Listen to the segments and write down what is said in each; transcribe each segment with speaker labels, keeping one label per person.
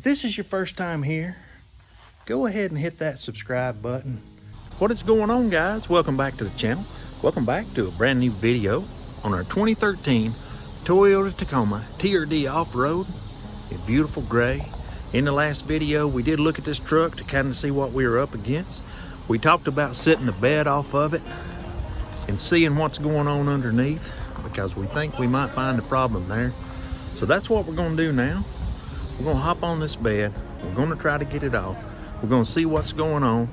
Speaker 1: If this is your first time here, go ahead and hit that subscribe button. What is going on, guys? Welcome back to the channel. Welcome back to a brand new video on our 2013 Toyota Tacoma TRD Off-Road in beautiful gray. In the last video, we did look at this truck to kind of see what we were up against. We talked about setting the bed off of it and seeing what's going on underneath, because we think we might find a problem there. So that's what we're going to do now. We're going to hop on this bed. We're going to try to get it off. We're going to see what's going on,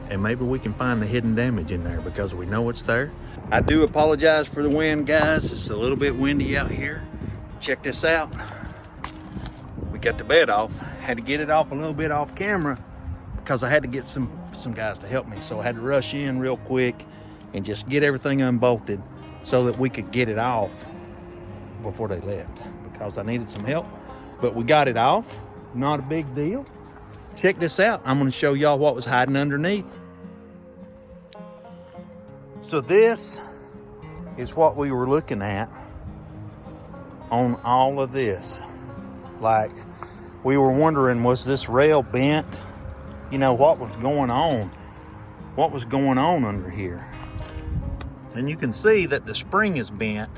Speaker 1: and maybe we can find the hidden damage in there because we know it's there. I do apologize for the wind, guys. It's a little bit windy out here. Check this out. We got the bed off. Had to get it off a little bit off camera because I had to get some guys to help me. So I had to rush in real quick and just get everything unbolted so that we could get it off before they left, because I needed some help. But we got it off, not a big deal. Check this out. I'm gonna show y'all what was hiding underneath. So this is what we were looking at on all of this. Like, we were wondering, was this rail bent? You know, what was going on? What was going on under here? And you can see that the spring is bent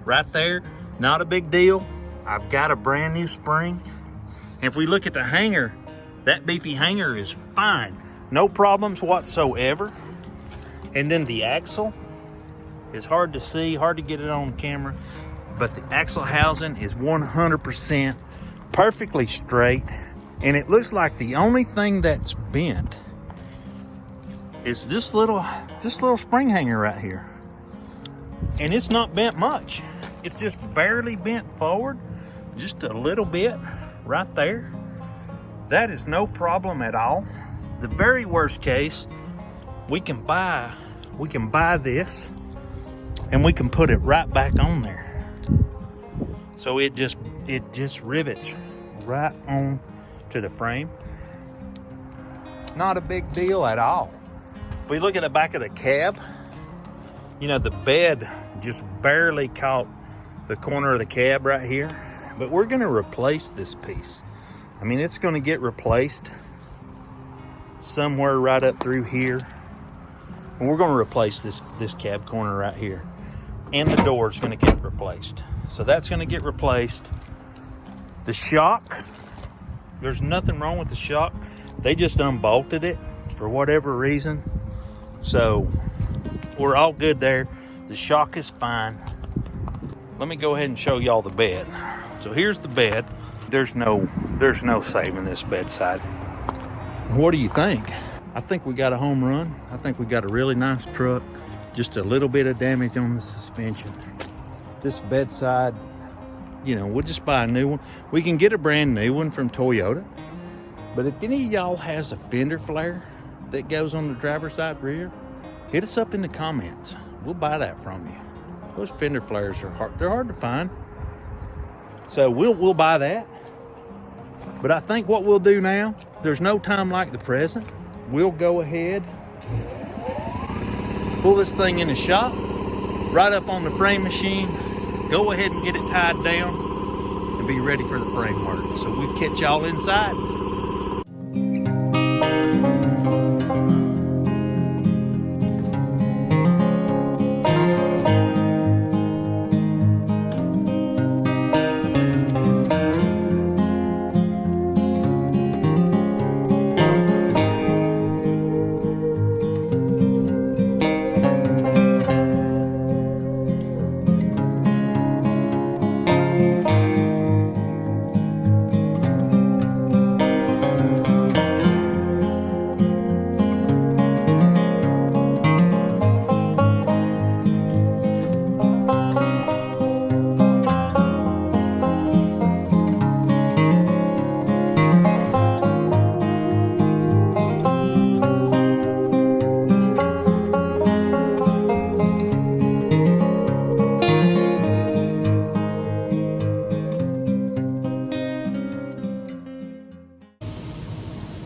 Speaker 1: right there. Not a big deal. I've got a brand new spring. And if we look at the hanger, that beefy hanger is fine. No problems whatsoever. And then the axle is hard to see, hard to get it on camera, but the axle housing is 100% perfectly straight. And it looks like the only thing that's bent is this little spring hanger right here. And it's not bent much. It's just barely bent forward, just a little bit right there. That is no problem at all. The very worst case, we can buy this and we can put it right back on there. So it just rivets right on to the frame. Not a big deal at all. If we look at the back of the cab, you know, the bed just barely caught the corner of the cab right here. But we're gonna replace this piece. I mean, it's gonna get replaced somewhere right up through here. And we're gonna replace this cab corner right here. And the door's gonna get replaced. So that's gonna get replaced. The shock, there's nothing wrong with the shock. They just unbolted it for whatever reason. So we're all good there. The shock is fine. Let me go ahead and show y'all the bed. So here's the bed. There's no saving this bedside. What do you think? I think we got a home run. I think we got a really nice truck. Just a little bit of damage on the suspension. This bedside, you know, we'll just buy a new one. We can get a brand new one from Toyota. But if any of y'all has a fender flare that goes on the driver's side rear, hit us up in the comments. We'll buy that from you. Those fender flares are hard. They're hard to find. So we'll buy that. But I think what we'll do now, there's no time like the present. We'll go ahead, pull this thing in the shop, right up on the frame machine, go ahead and get it tied down and be ready for the frame work. So we'll catch y'all inside.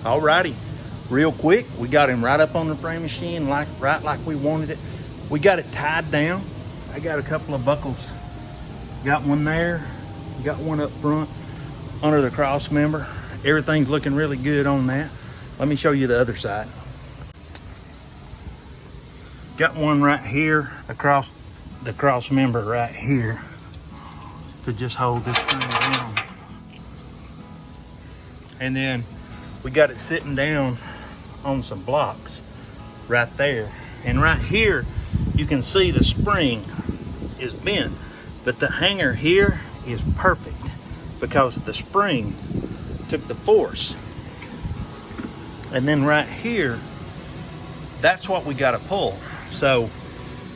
Speaker 1: Alrighty, real quick, we got him right up on the frame machine, right like we wanted it. We got it tied down. I got a couple of buckles. Got one there, got one up front under the cross member, everything's looking really good on that. Let me show you the other side. Got one right here across the cross member right here to just hold this thing down. And then we got it sitting down on some blocks right there. And right here, you can see the spring is bent, but the hanger here is perfect because the spring took the force. And then right here, that's what we got to pull. So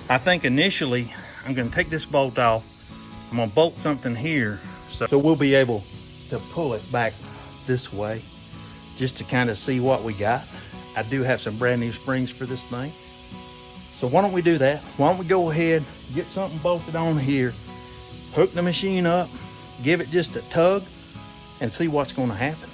Speaker 1: I think initially I'm going to take this bolt off. I'm going to bolt something here so we'll be able to pull it back this way just to kind of see what we got. I do have some brand new springs for this thing. So why don't we do that? Why don't we go ahead, get something bolted on here, hook the machine up, give it just a tug, and see what's going to happen.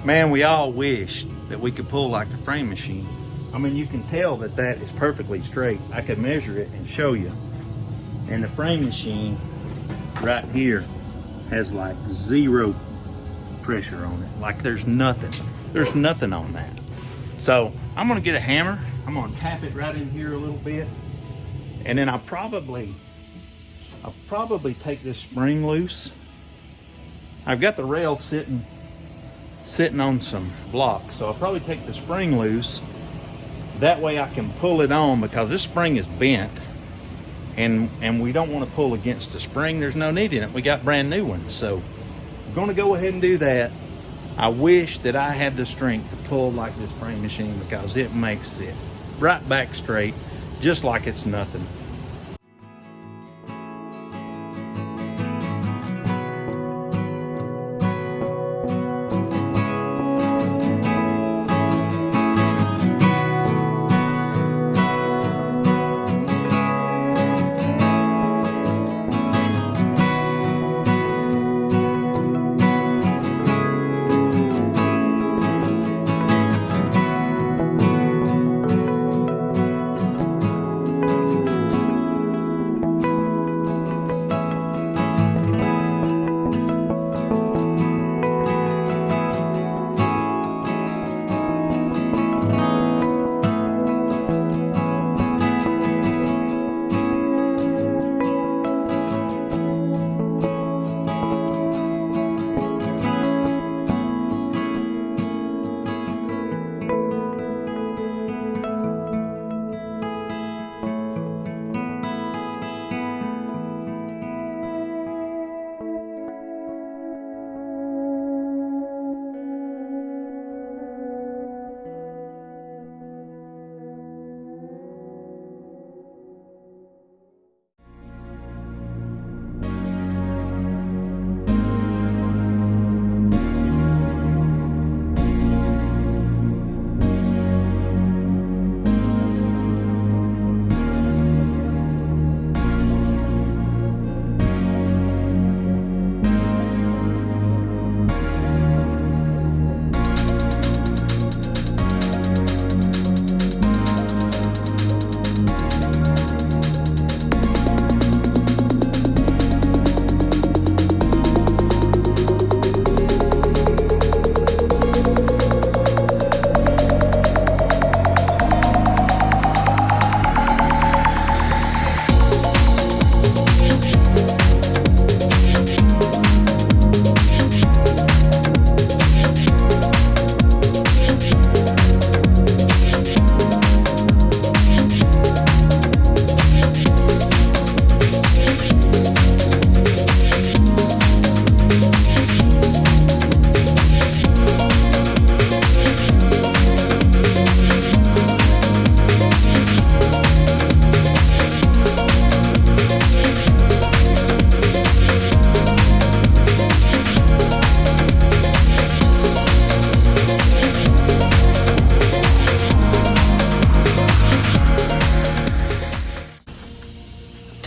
Speaker 1: Man, we all wish that we could pull like the frame machine. I mean, you can tell that that is perfectly straight. I could measure it and show you. And the frame machine right here has like zero pressure on it. Like there's nothing. There's nothing on that. So I'm gonna get a hammer. I'm gonna tap it right in here a little bit. And then I'll probably take this spring loose. I've got the rail sitting on some blocks, so I'll probably take the spring loose. That way I can pull it on because this spring is bent and we don't want to pull against the spring. There's no need in it. We got brand new ones, so I'm going to go ahead and do that. I wish that I had the strength to pull like this frame machine because it makes it right back straight just like it's nothing.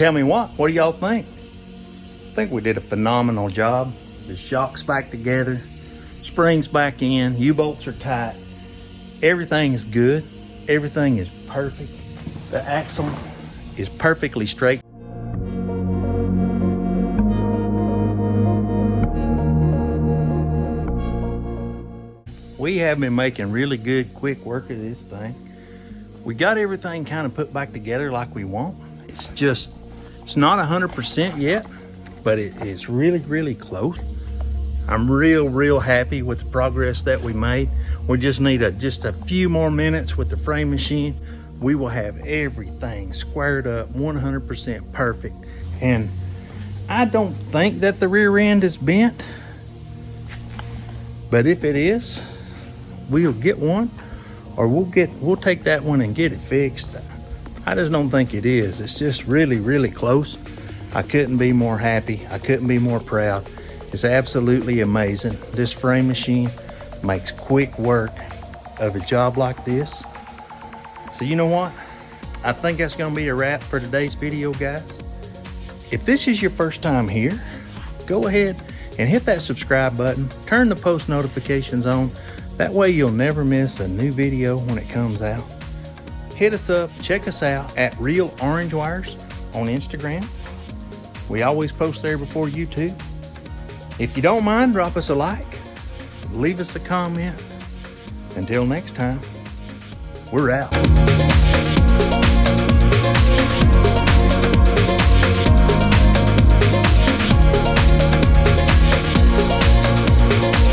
Speaker 1: tell me what do y'all think? I think we did a phenomenal job. The shock's back together, springs back in, U-bolts are tight. Everything is good. Everything is perfect. The axle is perfectly straight. We have been making really good, quick work of this thing. We got everything kind of put back together like we want. It's not 100% yet, but it is really, really close. I'm real happy with the progress that we made. We just need just a few more minutes with the frame machine. We will have everything squared up, 100% perfect. And I don't think that the rear end is bent, but if it is, we'll get one, or we'll take that one and get it fixed. I just don't think it is. It's just really close. I couldn't be more happy. I couldn't be more proud. It's absolutely amazing. This frame machine makes quick work of a job like this. So you know what? I think that's gonna be a wrap for today's video, guys. If this is your first time here, go ahead and hit that subscribe button, turn the post notifications on. That way you'll never miss a new video when it comes out. Hit us up, check us out at Real Orange Wires on Instagram. We always post there before YouTube. If you don't mind, drop us a like, leave us a comment. Until next time, we're out.